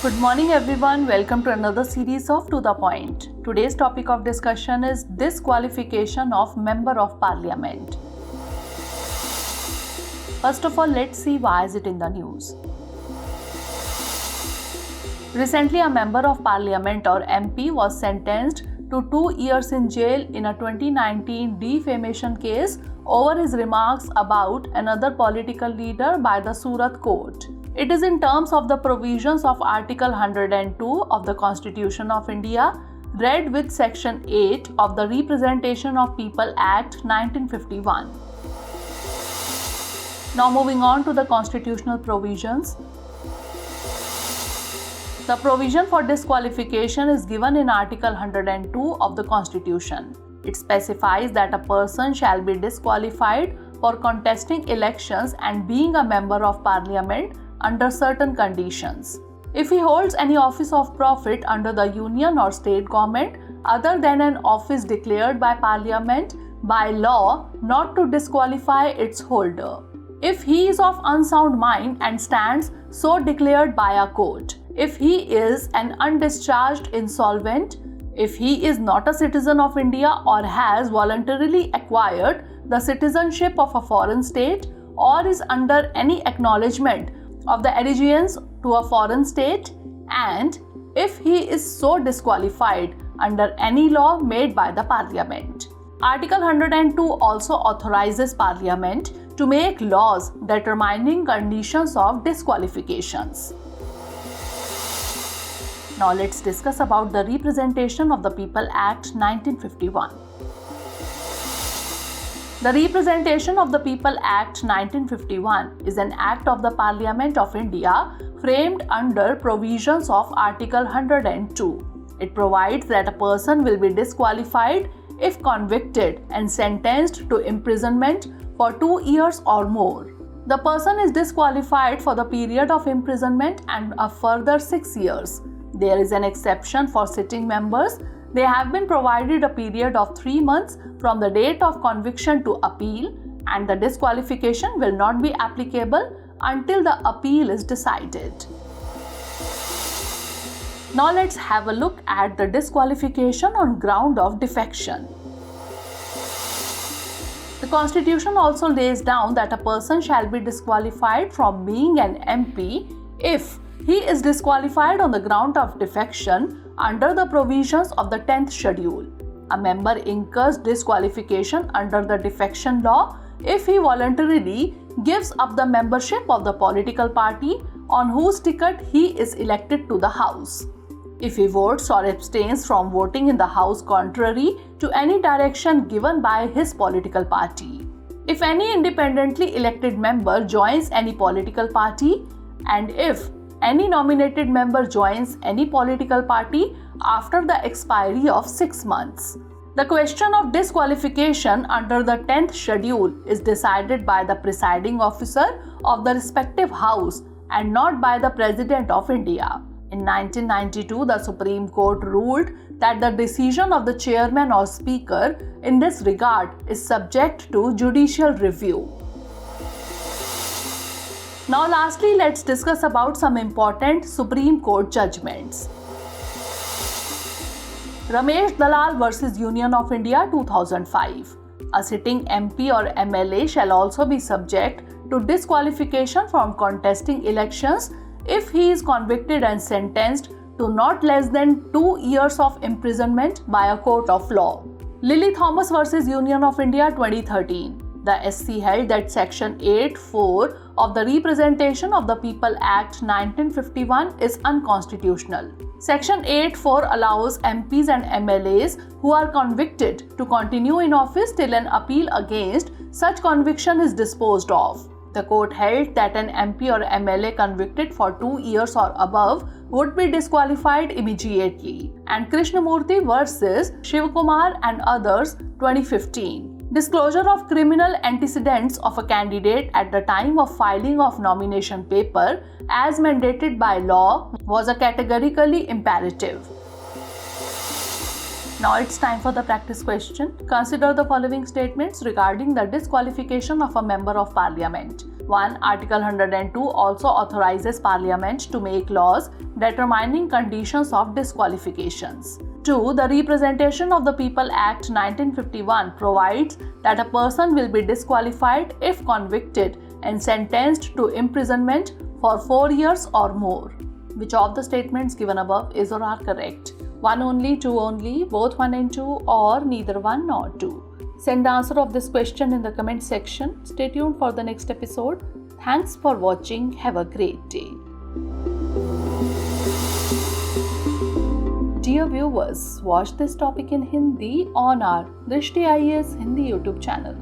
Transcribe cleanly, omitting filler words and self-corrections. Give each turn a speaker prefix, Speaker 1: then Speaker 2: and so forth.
Speaker 1: Good morning everyone, welcome to another series of To The Point. Today's topic of discussion is disqualification of Member of Parliament. First of all, let's see why is it in the news. Recently, a Member of Parliament or MP was sentenced to 2 years in jail in a 2019 defamation case over his remarks about another political leader by the Surat court. It is in terms of the provisions of Article 102 of the Constitution of India, read with Section 8 of the Representation of People Act 1951. Now moving on to the constitutional provisions. The provision for disqualification is given in Article 102 of the Constitution. It specifies that a person shall be disqualified for contesting elections and being a member of Parliament under certain conditions. If he holds any office of profit under the union or state government other than an office declared by Parliament by law not to disqualify its holder. If he is of unsound mind and stands so declared by a court. If he is an undischarged insolvent, if he is not a citizen of India or has voluntarily acquired the citizenship of a foreign state or is under any acknowledgement of the allegiance to a foreign state, and if he is so disqualified under any law made by the Parliament. Article 102 also authorizes Parliament to make laws determining conditions of disqualifications. Now let's discuss about the Representation of the People Act 1951. The Representation of the People Act 1951 is an act of the Parliament of India framed under provisions of Article 102. It provides that a person will be disqualified if convicted and sentenced to imprisonment for 2 years or more. The person is disqualified for the period of imprisonment and a further 6 years. There is an exception for sitting members. They have been provided a period of 3 months from the date of conviction to appeal, and the disqualification will not be applicable until the appeal is decided. Now let's have a look at the disqualification on ground of defection. The Constitution also lays down that a person shall be disqualified from being an MP if he is disqualified on the ground of defection under the provisions of the 10th schedule. A member incurs disqualification under the defection law if he voluntarily gives up the membership of the political party on whose ticket he is elected to the House. If he votes or abstains from voting in the House contrary to any direction given by his political party. If any independently elected member joins any political party, and if any nominated member joins any political party after the expiry of 6 months. The question of disqualification under the 10th schedule is decided by the presiding officer of the respective house and not by the President of India. In 1992, the Supreme Court ruled that the decision of the chairman or speaker in this regard is subject to judicial review. Now lastly, let's discuss about some important Supreme Court judgments. Ramesh Dalal versus Union of India 2005. A sitting MP or MLA shall also be subject to disqualification from contesting elections if he is convicted and sentenced to not less than 2 years of imprisonment by a court of law. Lily Thomas versus Union of India 2013. The SC held that Section 8(4) of the Representation of the People Act 1951 is unconstitutional. Section 8(4) allows MPs and MLAs who are convicted to continue in office till an appeal against such conviction is disposed of. The court held that an MP or MLA convicted for 2 years or above would be disqualified immediately. And Krishnamurthy versus Shivakumar and others 2015. Disclosure of criminal antecedents of a candidate at the time of filing of nomination paper as mandated by law was a categorically imperative. Now it's time for the practice question. Consider the following statements regarding the disqualification of a member of parliament. 1. Article 102 also authorizes Parliament to make laws determining conditions of disqualifications. 2. The Representation of the People Act 1951 provides that a person will be disqualified if convicted and sentenced to imprisonment for 4 years or more. Which of the statements given above is or are correct? 1 only, 2 only, both 1 and 2, or neither 1 nor 2? Send the answer of this question in the comment section. Stay tuned for the next episode. Thanks for watching. Have a great day. Dear viewers, watch this topic in Hindi on our Drishti IAS Hindi YouTube channel.